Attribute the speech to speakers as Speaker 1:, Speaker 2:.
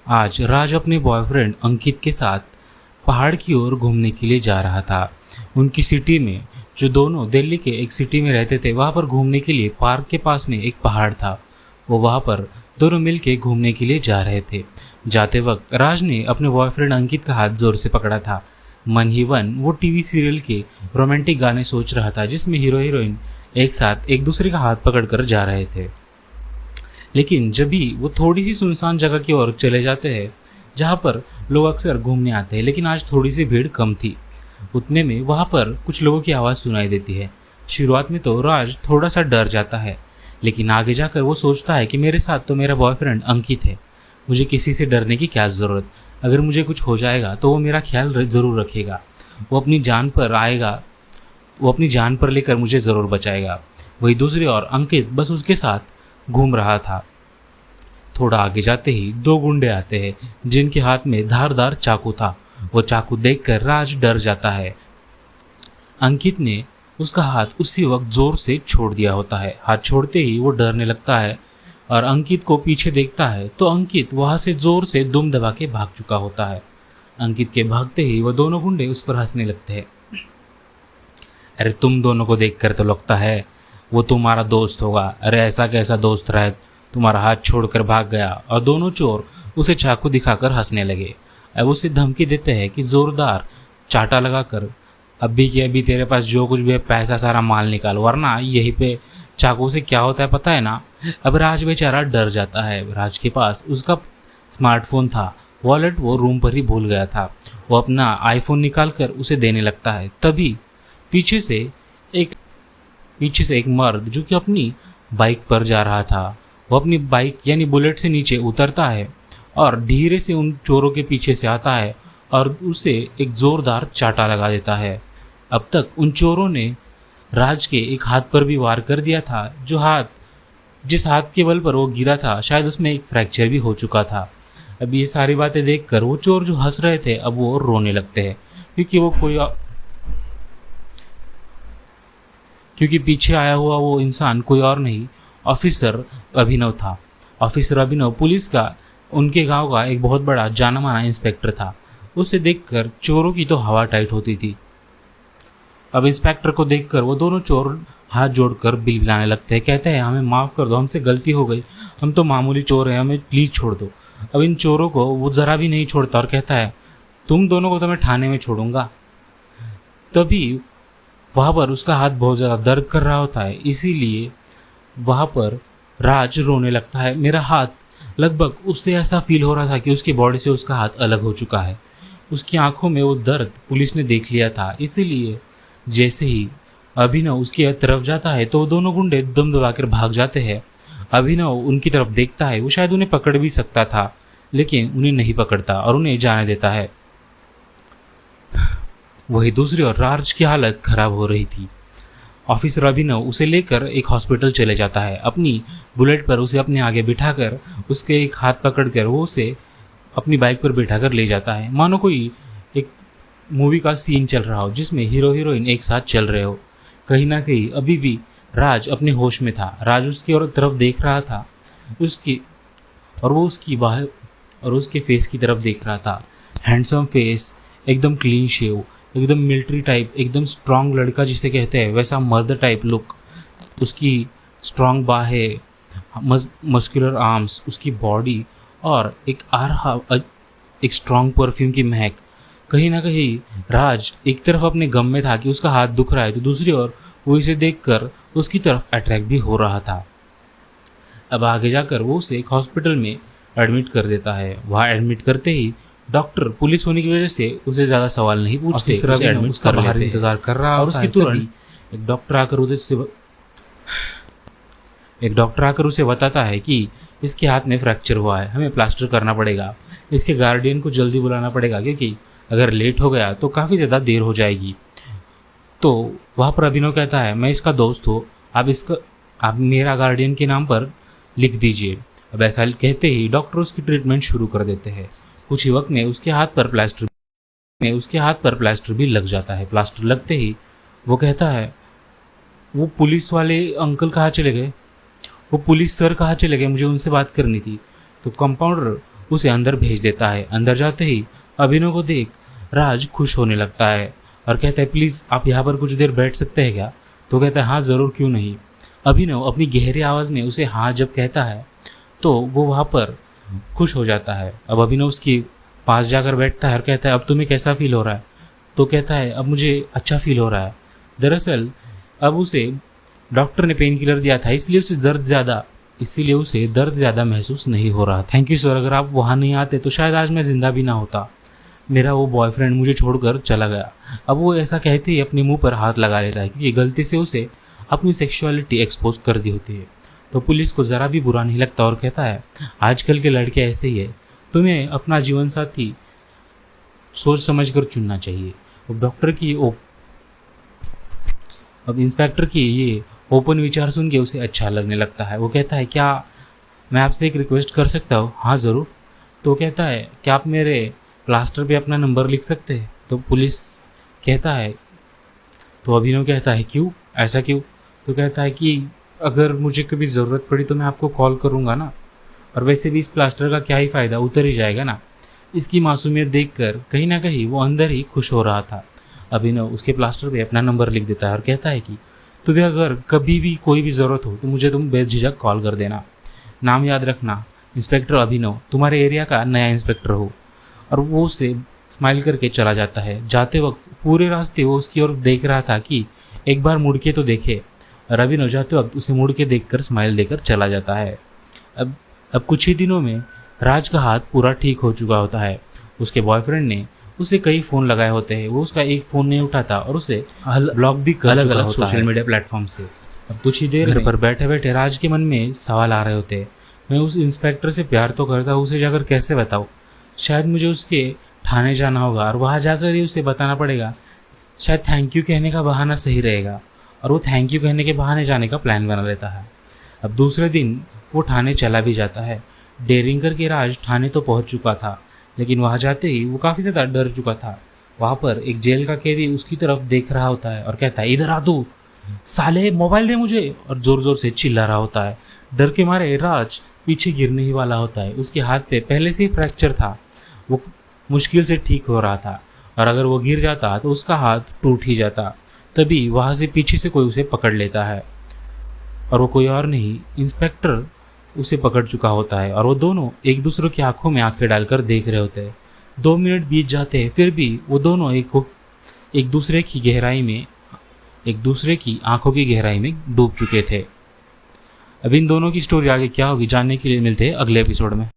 Speaker 1: आज राज अपने बॉयफ्रेंड अंकित के साथ पहाड़ की ओर घूमने के लिए जा रहा था। उनकी सिटी में, जो दोनों दिल्ली के एक सिटी में रहते थे, वहाँ पर घूमने के लिए पार्क के पास में एक पहाड़ था। वो वहाँ पर दोनों मिल के घूमने के लिए जा रहे थे। जाते वक्त राज ने अपने बॉयफ्रेंड अंकित का हाथ जोर से पकड़ा था। मन ही मन वो टीवी सीरियल के रोमांटिक गाने सोच रहा था जिसमें हीरो हीरोइन एक साथ एक दूसरे का हाथ पकड़कर जा रहे थे। लेकिन जब भी वो थोड़ी सी सुनसान जगह की ओर चले जाते हैं जहाँ पर लोग अक्सर घूमने आते हैं, लेकिन आज थोड़ी सी भीड़ कम थी। उतने में वहाँ पर कुछ लोगों की आवाज़ सुनाई देती है। शुरुआत में तो राज थोड़ा सा डर जाता है, लेकिन आगे जाकर वो सोचता है कि मेरे साथ तो मेरा बॉयफ्रेंड अंकित है, मुझे किसी से डरने की क्या ज़रूरत। अगर मुझे कुछ हो जाएगा तो वो मेरा ख्याल ज़रूर रखेगा। वो अपनी जान पर आएगा, वो अपनी जान पर लेकर मुझे ज़रूर बचाएगा। वही दूसरी ओर अंकित बस उसके साथ घूम रहा था। थोड़ा आगे जाते ही दो गुंडे आते हैं जिनके हाथ में धारदार चाकू था। वो चाकू देखकर राज डर जाता है। अंकित ने उसका हाथ उसी वक्त जोर से छोड़ दिया होता है। हाथ छोड़ते ही वो डरने लगता है और अंकित को पीछे देखता है तो अंकित वहां से जोर से दुम दबा के भाग चुका होता है। अंकित के भागते ही वो दोनों गुंडे उस पर हंसने लगते हैं। अरे तुम दोनों को देखकर तो लगता है वो तुम्हारा दोस्त होगा। अरे ऐसा कैसा दोस्त रहा, तुम्हारा हाथ छोड़कर भाग गया। और दोनों चोर उसे चाकू दिखाकर हंसने लगे। अब उसे धमकी देते हैं कि जोरदार चाटा लगाकर अभी के अभी तेरे पास जो कुछ भी है पैसा सारा माल निकाल, वरना यहीं पे चाकू से क्या होता है पता है ना। अब राज बेचारा डर जाता है। राज के पास उसका स्मार्टफोन था, वॉलेट वो रूम पर ही भूल गया था। वो अपना आईफोन निकाल कर उसे देने लगता है। तभी पीछे से एक मर्द जो कि अपनी बाइक पर जा रहा था, वो अपनी बाइक यानी बुलेट से नीचे उतरता है और धीरे से उन चोरों के पीछे से आता है और उसे एक जोरदार चाटा लगा देता है। अब तक उन चोरों ने राज के एक हाथ पर भी वार कर दिया था। जिस हाथ के बल पर वो गिरा था शायद उसमें एक फ्रैक्चर भी हो चुका था। अब ये सारी बातें देखकर वो चोर जो हंस रहे थे अब वो रोने लगते हैं, क्योंकि पीछे आया हुआ वो इंसान कोई और नहीं, ऑफिसर अभिनव था। ऑफिसर अभिनव पुलिस का उनके गांव का एक बहुत बड़ा जाना माना इंस्पेक्टर था। उसे देखकर चोरों की तो हवा टाइट होती थी। अब इंस्पेक्टर को देखकर वो दोनों चोर हाथ जोड़कर बिलबिलाने लगते हैं। कहते हैं हमें माफ़ कर दो, हमसे गलती हो गई, हम तो मामूली चोर हैं, हमें प्लीज़ छोड़ दो। अब इन चोरों को वो ज़रा भी नहीं छोड़ता और कहता है तुम दोनों को तो मैं थाने में छोड़ूंगा। तभी वहाँ पर उसका हाथ बहुत ज़्यादा दर्द कर रहा होता है, इसीलिए वहाँ पर राज रोने लगता है। मेरा हाथ लगभग उससे ऐसा फील हो रहा था कि उसकी बॉडी से उसका हाथ अलग हो चुका है। उसकी आंखों में वो दर्द पुलिस ने देख लिया था, इसीलिए जैसे ही अभिनव उसकी तरफ जाता है तो दोनों गुंडे दम दबाकर भाग जाते हैं। अभिनव उनकी तरफ देखता है, वो शायद उन्हें पकड़ भी सकता था लेकिन उन्हें नहीं पकड़ता और उन्हें जाने देता है। वही दूसरी ओर राज की हालत खराब हो रही थी। ऑफिसर अभिनव उसे लेकर एक हॉस्पिटल चले जाता है। अपनी बुलेट पर उसे अपने आगे बिठाकर उसके एक हाथ पकड़कर वो उसे अपनी बाइक पर बिठाकर ले जाता है, मानो कोई एक मूवी का सीन चल रहा हो जिसमें हीरो हीरोइन एक साथ चल रहे हो। कहीं ना कहीं अभी भी राज अपने होश में था। राज उसकी और तरफ देख रहा था, वो उसकी बाह और उसके फेस की तरफ देख रहा था। हैंडसम फेस, एकदम क्लीन शेव, एकदम मिलिट्री टाइप, एकदम स्ट्रांग लड़का जिसे कहते हैं वैसा मर्द टाइप लुक। उसकी स्ट्रांग बाहें, मस्कुलर आर्म्स, उसकी बॉडी और एक स्ट्रांग परफ्यूम की महक। कहीं ना कहीं राज एक तरफ अपने गम में था कि उसका हाथ दुख रहा है, तो दूसरी ओर वो इसे देखकर उसकी तरफ अट्रैक्ट भी हो रहा था। अब आगे जाकर वो उसे एक हॉस्पिटल में एडमिट कर देता है। वहाँ एडमिट करते ही डॉक्टर पुलिस होने की वजह से उसे ज़्यादा सवाल नहीं पूछते, उसे एडमिट कर बाहर इंतजार कर रहा और उसकी तुरंत एक डॉक्टर आकर उसे बताता है कि इसके हाथ में फ्रैक्चर हुआ है, हमें प्लास्टर करना पड़ेगा, इसके गार्डियन को जल्दी बुलाना पड़ेगा क्योंकि अगर लेट हो गया तो काफ़ी ज़्यादा देर हो जाएगी। तो वहाँ पर अभिनव कहता है मैं इसका दोस्त हूँ, आप मेरा गार्डियन के नाम पर लिख दीजिए। अब ऐसा कहते ही डॉक्टर उसकी ट्रीटमेंट शुरू कर देते हैं। कुछ ही वक्त में उसके हाथ पर प्लास्टर भी लग जाता है। प्लास्टर लगते ही वो कहता है वो पुलिस वाले अंकल कहाँ चले गए, वो पुलिस सर कहाँ चले गए, मुझे उनसे बात करनी थी। तो कंपाउंडर उसे अंदर भेज देता है। अंदर जाते ही अभिनव को देख राज खुश होने लगता है और कहता है, प्लीज़ आप यहाँ पर कुछ देर बैठ सकते हैं क्या? तो कहता है, हाँ ज़रूर, क्यों नहीं। अभिनव अपनी गहरी आवाज़ में उसे हाँ जब कहता है तो वो वहाँ पर खुश हो जाता है। अब अभिनव उसके पास जाकर बैठता है और कहता है, अब तुम्हें कैसा फील हो रहा है? तो कहता है, अब मुझे अच्छा फील हो रहा है। दरअसल अब उसे डॉक्टर ने पेन किलर दिया था, इसीलिए उसे दर्द ज़्यादा महसूस नहीं हो रहा। थैंक यू सर, अगर आप वहाँ नहीं आते तो शायद आज मैं ज़िंदा भी ना होता। मेरा वो बॉयफ्रेंड मुझे छोड़कर चला गया। अब वो ऐसा कहते ही अपने मुंह पर हाथ लगा लेता है क्योंकि गलती से उसे अपनी सेक्सुअलिटी एक्सपोज कर दी होती है। तो पुलिस को ज़रा भी बुरा नहीं लगता और कहता है, आजकल के लड़के ऐसे ही है, तुम्हें अपना जीवन साथी सोच समझ कर चुनना चाहिए। अब इंस्पेक्टर की ये ओपन विचार सुन के उसे अच्छा लगने लगता है। वो कहता है, क्या मैं आपसे एक रिक्वेस्ट कर सकता हूँ? हाँ ज़रूर। तो कहता है, क्या आप मेरे प्लास्टर पे अपना नंबर लिख सकते हैं? तो पुलिस कहता है, तो अभिनव कहता है, क्यों, ऐसा क्यों? तो कहता है कि अगर मुझे कभी ज़रूरत पड़ी तो मैं आपको कॉल करूँगा ना, और वैसे भी इस प्लास्टर का क्या ही फ़ायदा, उतर ही जाएगा ना। इसकी मासूमियत देखकर कहीं ना कहीं वो अंदर ही खुश हो रहा था। अभिनव उसके प्लास्टर पे अपना नंबर लिख देता है और कहता है कि तुम्हें अगर कभी भी कोई भी ज़रूरत हो तो मुझे तुम बेझिझक कॉल कर देना। नाम याद रखना, इंस्पेक्टर अभिनव, तुम्हारे एरिया का नया इंस्पेक्टर हो। और वो उसे स्माइल करके चला जाता है। जाते वक्त पूरे रास्ते वो उसकी ओर देख रहा था कि एक बार मुड़ के तो देखे, और अभिनव जाते वक्त उसे मुड़ के देखकर स्माइल देकर चला जाता है। अब कुछ ही दिनों में राज का हाथ पूरा ठीक हो चुका होता है। उसके बॉयफ्रेंड ने उसे कई फ़ोन लगाए होते हैं, वो उसका एक फ़ोन नहीं उठाता और उसे ब्लॉक भी कर चुका होता है सोशल मीडिया प्लेटफॉर्म से। अब कुछ ही देर घर पर बैठे बैठे राज के मन में सवाल आ रहे होते हैं, मैं उस इंस्पेक्टर से प्यार तो करता हूँ, उसे जाकर कैसे बताऊँ? शायद मुझे उसके थाने जाना होगा और वहाँ जाकर ही उसे बताना पड़ेगा। शायद थैंक यू कहने का बहाना सही रहेगा, और वो थैंक यू कहने के बहाने जाने का प्लान बना लेता है। अब दूसरे दिन वो थाने चला भी जाता है। डेयरिंग करके राज थाने तो पहुंच चुका था, लेकिन वहां जाते ही वो काफ़ी ज़्यादा डर चुका था। वहां पर एक जेल का कैदी उसकी तरफ देख रहा होता है और कहता है, इधर आ तू, साले मोबाइल दे मुझे, और ज़ोर ज़ोर से चिल्ला रहा होता है। डर के मारे राज पीछे गिरने ही वाला होता है। उसके हाथ पे पहले से ही फ्रैक्चर था, वो मुश्किल से ठीक हो रहा था, और अगर वो गिर जाता तो उसका हाथ टूट ही जाता। तभी वहाँ से पीछे से कोई उसे पकड़ लेता है, और वो कोई और नहीं, इंस्पेक्टर उसे पकड़ चुका होता है। और वो दोनों एक दूसरे की आंखों में आंखें डालकर देख रहे होते हैं। 2 मिनट बीत जाते हैं, फिर भी वो दोनों एक दूसरे की आंखों की गहराई में डूब चुके थे। अब इन दोनों की स्टोरी आगे क्या होगी जानने के लिए मिलते हैं अगले एपिसोड में।